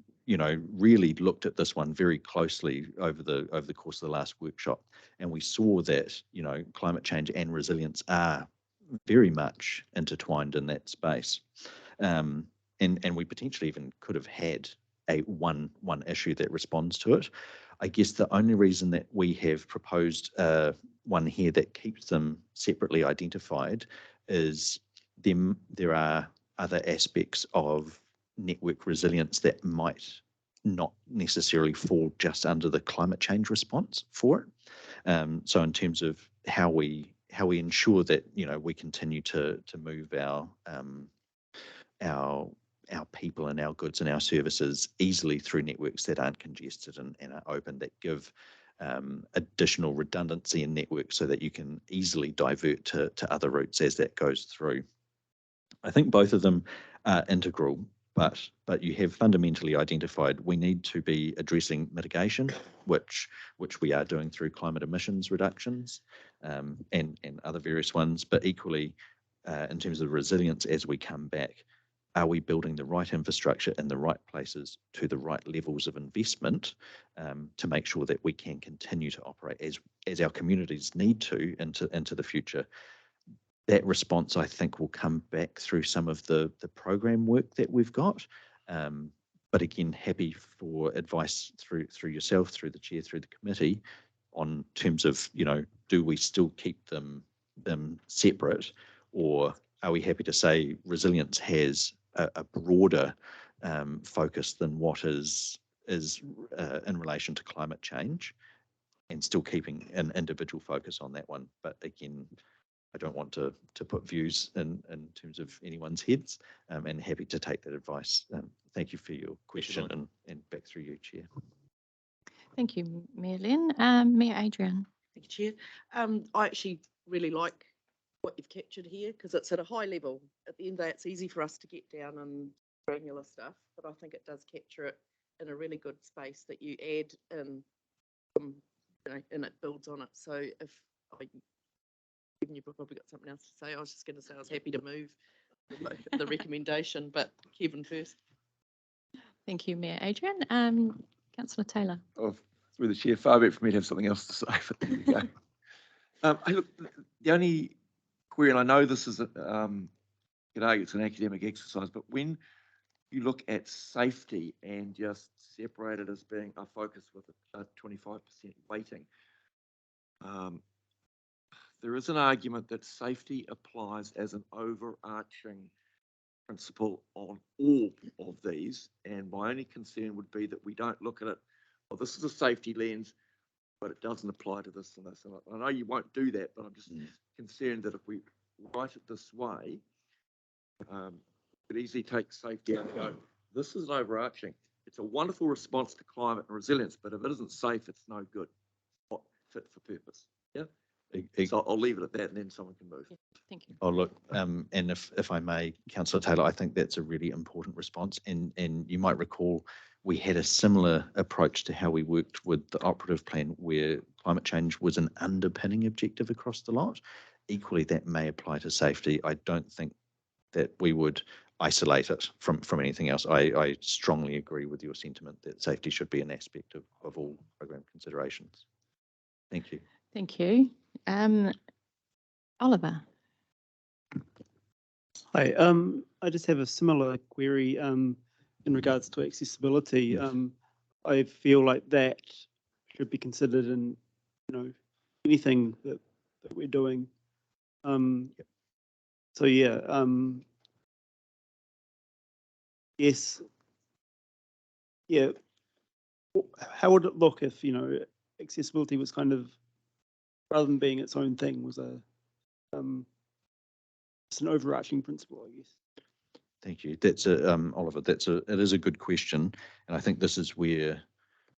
really looked at this one very closely over the course of the last workshop, and we saw that, climate change and resilience are very much intertwined in that space. And we potentially even could have had one issue that responds to it. I guess the only reason that we have proposed one here that keeps them separately identified is there are other aspects of network resilience that might not necessarily fall just under the climate change response for it. So in terms of how we ensure that, you know, we continue to move our people and our goods and our services easily through networks that aren't congested and are open, that give additional redundancy in networks so that you can easily divert to other routes as that goes through. I think both of them are integral, but you have fundamentally identified we need to be addressing mitigation, which we are doing through climate emissions reductions and other various ones, but equally in terms of resilience as we come back, are we building the right infrastructure in the right places to the right levels of investment to make sure that we can continue to operate as our communities need to into the future? That response, I think, will come back through some of the program work that we've got. But again, happy for advice through yourself, through the chair, through the committee, on terms of, you know, do we still keep them separate, or are we happy to say resilience has a broader focus than what is in relation to climate change, and still keeping an individual focus on that one? But again, I don't want to put views in terms of anyone's heads, and happy to take that advice. Thank you for your question, and back through you, Chair. Thank you, Mayor Lynn. Mayor Adrian. Thank you, Chair. I actually really like what you've captured here because it's at a high level. At the end of the day, it's easy for us to get down and granular stuff, but I think it does capture it in a really good space that you add in, you know, and it builds on it. So if even you've probably got something else to say, I was just going to say I was happy to move the recommendation, but Kevin first. Thank you, Mayor Adrian. Councillor Taylor. Oh, through the chair, far be it for me to have something else to say, but there we go. Hey, look, the only query, and I know this is, could argue it's an academic exercise, but when you look at safety and just separate it as being a focus with a 25% weighting, there is an argument that safety applies as an overarching principle on all of these, and my only concern would be that we don't look at it, well, this is a safety lens, but it doesn't apply to this and this. And I know you won't do that, but I'm just concerned that if we write it this way, it easily takes safety and go, this is an overarching. It's a wonderful response to climate and resilience, but if it isn't safe, it's no good. It's not fit for purpose. Yeah. So I'll leave it at that, and then someone can move. Yeah, thank you. Oh, look, and if I may, Councillor Taylor, I think that's a really important response. And you might recall we had a similar approach to how we worked with the operative plan, where climate change was an underpinning objective across the lot. Equally, that may apply to safety. I don't think that we would isolate it from anything else. I strongly agree with your sentiment that safety should be an aspect of all program considerations. Thank you. Thank you. Oliver. Hi, I just have a similar query in regards to accessibility. Yes. I feel like that should be considered in, you know, anything that we're doing. So yeah, yes, yeah. How would it look if, you know, accessibility was kind of, rather than being its own thing, was a it's an overarching principle, I guess. Thank you. That's a Oliver. It is a good question, and I think this is where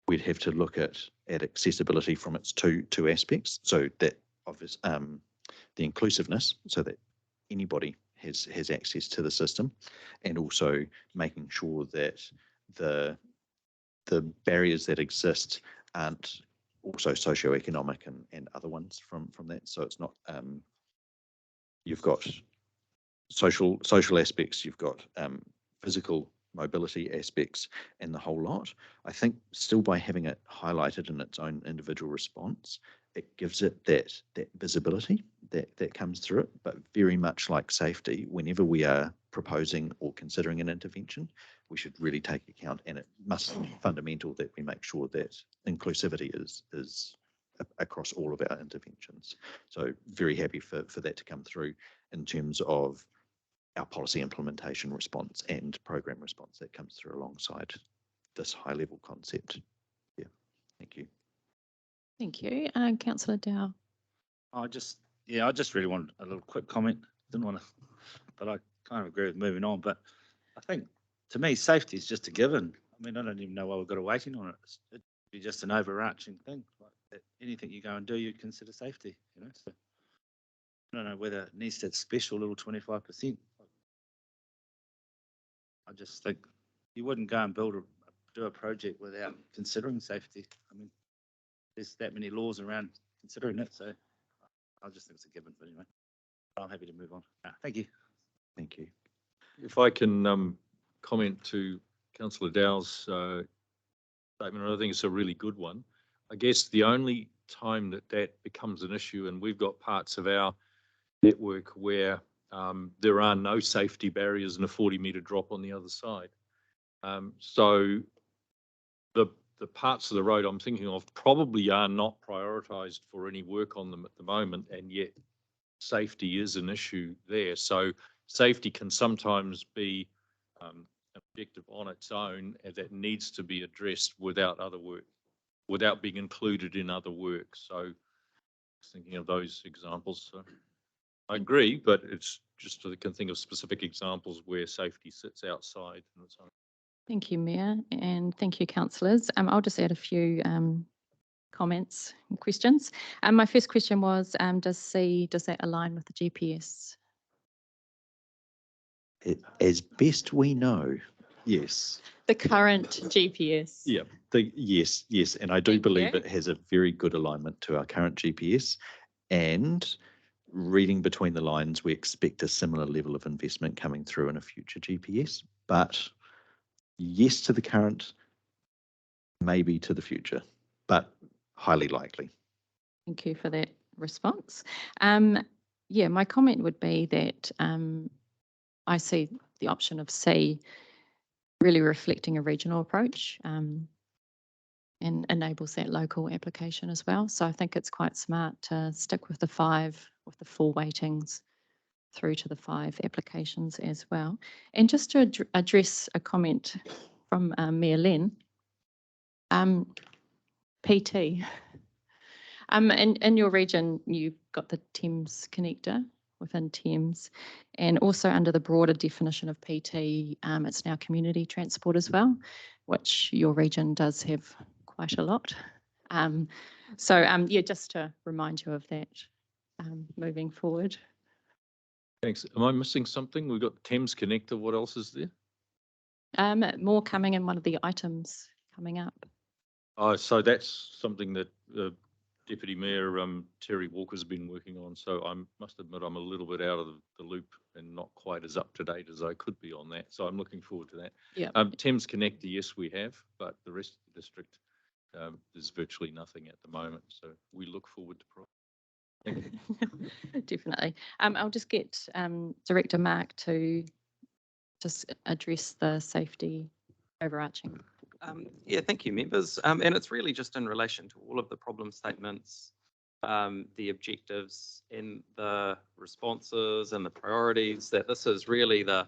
we'd have to look at accessibility from its two aspects. So that obvious the inclusiveness, so that anybody has access to the system, and also making sure that the barriers that exist aren't also socioeconomic and other ones from that. So it's not you've got social aspects, you've got physical mobility aspects, and the whole lot. I think still by having it highlighted in its own individual response, it gives it that visibility that comes through it. But very much like safety, whenever we are proposing or considering an intervention, we should really take account, and it must be fundamental that we make sure that inclusivity is across all of our interventions. So very happy for that to come through in terms of our policy implementation response and program response that comes through alongside this high level concept. Yeah, thank you. Thank you. Councillor Dow. I just really wanted a little quick comment. Didn't want to, but I kind of agree with moving on. But I think to me, safety is just a given. I mean, I don't even know why we've got a waiting on it. It'd be just an overarching thing. Like that anything you go and do, you consider safety. You know, so I don't know whether it needs that special little 25%. I just think you wouldn't go and do a project without considering safety. I mean, there's that many laws around considering it, so I just think it's a given. But anyway, I'm happy to move on. Thank you. Thank you. If I can comment to Councillor Dow's statement, I think it's a really good one. I guess the only time that becomes an issue, and we've got parts of our network where there are no safety barriers and a 40-metre drop on the other side. So the parts of the road I'm thinking of probably are not prioritised for any work on them at the moment, and yet safety is an issue there. So safety can sometimes be an objective on its own that needs to be addressed without other work, without being included in other work. So thinking of those examples. So I agree, but it's just I can think of specific examples where safety sits outside on its own. Thank you, Mayor, and thank you, councillors. I'll just add a few comments and questions. My first question was, does that align with the GPS? As best we know, yes. The current GPS? Yeah, yes, and I do Thank believe you. it has a very good alignment to our current GPS, and reading between the lines, we expect a similar level of investment coming through in a future GPS, but yes to the current, maybe to the future, but highly likely. Thank you for that response. Yeah, my comment would be that I see the option of C really reflecting a regional approach and enables that local application as well. So I think it's quite smart to stick with the 4 weightings through to the 5 applications as well. And just to address a comment from Mayor Len, PT. In your region, you've got the Thames connector within Thames, and also under the broader definition of PT, it's now community transport as well, which your region does have quite a lot. Yeah, just to remind you of that moving forward. Thanks. Am I missing something? We've got Thames connector. What else is there? More coming in one of the items coming up. Oh, so that's something that Deputy Mayor Terry Walker's been working on. So I must admit I'm a little bit out of the loop and not quite as up to date as I could be on that. So I'm looking forward to that. Yeah. Thames connector, yes, we have, but the rest of the district, there's virtually nothing at the moment. So we look forward to Thank you. Definitely. I'll just get Director Mark to just address the safety overarching. Yeah, thank you, members. And it's really just in relation to all of the problem statements, the objectives and the responses and the priorities, that this is really the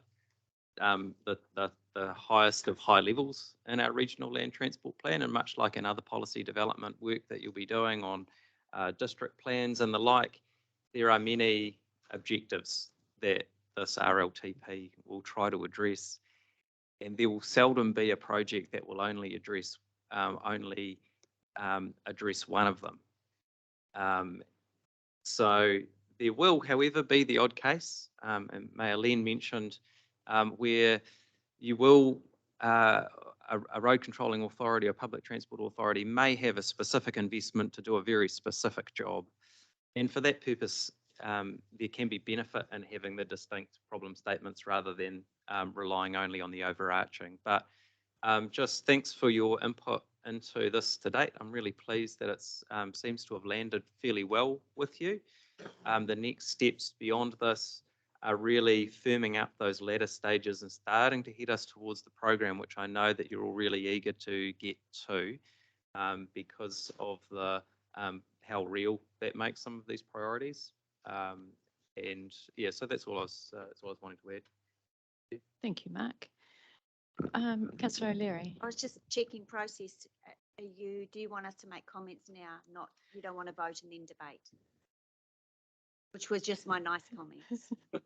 highest of high levels in our regional land transport plan. And much like in other policy development work that you'll be doing on district plans and the like, there are many objectives that this RLTP will try to address. And there will seldom be a project that will only address one of them. So there will, however, be the odd case, and Mayor Len mentioned, where you will, a road controlling authority or public transport authority may have a specific investment to do a very specific job. And for that purpose, there can be benefit in having the distinct problem statements rather than relying only on the overarching. But just thanks for your input into this to date. I'm really pleased that it seems to have landed fairly well with you. The next steps beyond this are really firming up those latter stages and starting to head us towards the program, which I know that you're all really eager to get to because of the how real that makes some of these priorities. And yeah, so that's all I was wanting to add. Thank you, Mark. Councillor O'Leary. I was just checking process. Do you want us to make comments now? Not, you don't want to vote and then debate? Which was just my nice comments. But,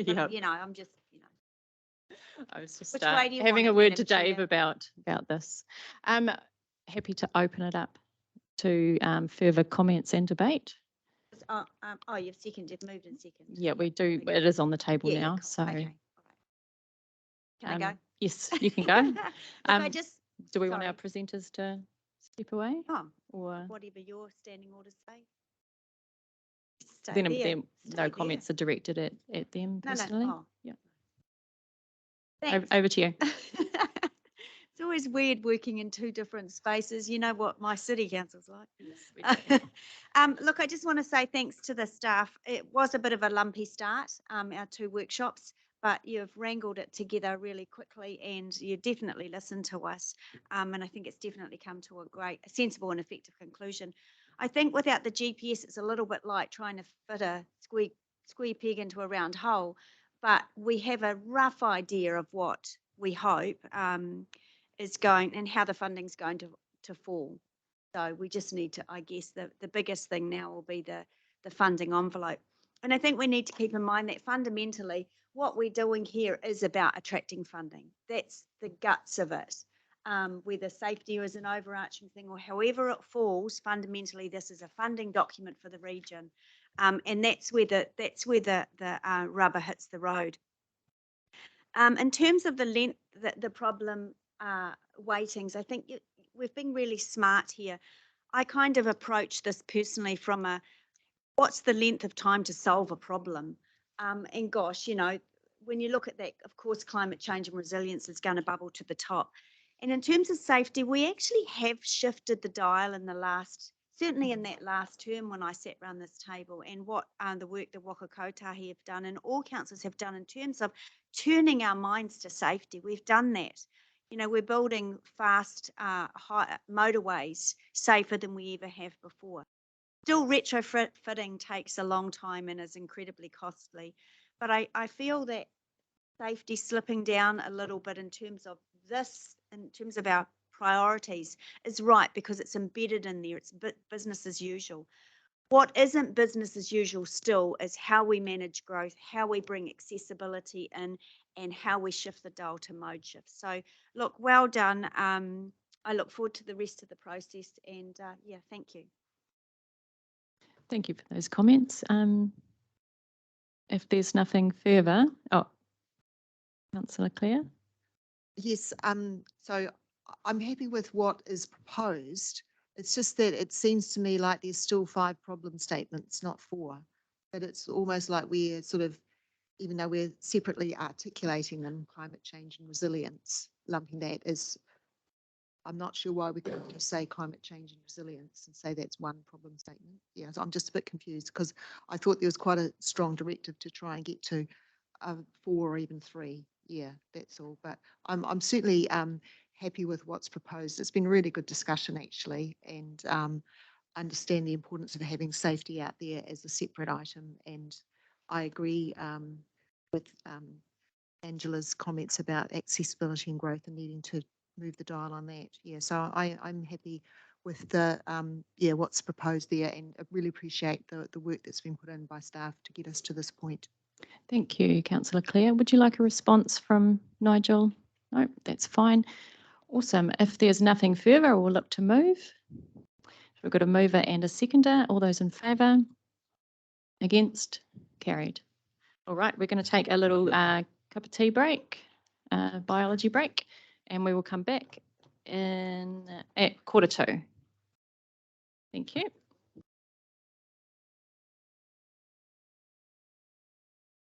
Yeah, you know, I'm just, you know. I was just Which way do you having want a it, word Madam to Dave Chair? about this. Happy to open it up to further comments and debate. Oh, you've seconded, moved and seconded. Yeah, we do. Okay. It is on the table Yeah, now. cool. So Okay, all right. Can I go? yes, you can go. Look, I just, Do we want our sorry. presenters to step away? Oh, Or whatever your standing orders say. Stay then there. no Stay comments are directed at them there. No, personally? no, oh. Yeah. Thanks. Over to you. It's always weird working in two different spaces. You know what my city council's like. Yes, we do. Look, I just want to say thanks to the staff. It was a bit of a lumpy start, our two workshops, but you've wrangled it together really quickly and you definitely listened to us. And I think it's definitely come to a sensible and effective conclusion. I think without the GPS, it's a little bit like trying to fit a square peg into a round hole, but we have a rough idea of what we hope is going and how the funding's going to fall. So we just need to, I guess, the biggest thing now will be the funding envelope. And I think we need to keep in mind that fundamentally what we're doing here is about attracting funding. That's the guts of it. Whether safety is an overarching thing or however it falls, fundamentally this is a funding document for the region. And that's where the rubber hits the road. In terms of the length, the problem weightings, I think we've been really smart here. I kind of approach this personally from what's the length of time to solve a problem? And gosh, you know, when you look at that, of course, climate change and resilience is going to bubble to the top. And in terms of safety, we actually have shifted the dial in certainly in that last term when I sat around this table, and what the work the Waka Kotahi have done and all councils have done in terms of turning our minds to safety. We've done that. You know, we're building fast motorways safer than we ever have before. Still, retrofitting takes a long time and is incredibly costly. But I feel that safety slipping down a little bit in terms of our priorities is right because it's embedded in there. It's business as usual. What isn't business as usual still is how we manage growth, how we bring accessibility in, and how we shift the dial to mode shift. So look, well done. I look forward to the rest of the process and yeah, thank you. Thank you for those comments. If there's nothing further, Councillor Clare. Yes, so I'm happy with what is proposed. It's just that it seems to me like there's still 5 problem statements, not 4. But it's almost like we're sort of, even though we're separately articulating them, climate change and resilience, lumping that as, I'm not sure why we couldn't just say climate change and resilience and say that's one problem statement. Yeah, so I'm just a bit confused because I thought there was quite a strong directive to try and get to 4 or even 3. Yeah, that's all. But I'm certainly happy with what's proposed. It's been a really good discussion actually, and understand the importance of having safety out there as a separate item. And I agree with Angela's comments about accessibility and growth and needing to move the dial on that. Yeah, so I'm happy with the what's proposed there, and I really appreciate the work that's been put in by staff to get us to this point. Thank you, Councillor Clare. Would you like a response from Nigel? No, that's fine. Awesome. If there's nothing further, we'll look to move. We've got a mover and a seconder. All those in favour? Against? Carried. All right, we're going to take a little cup of tea break, biology break, and we will come back at 1:45. Thank you.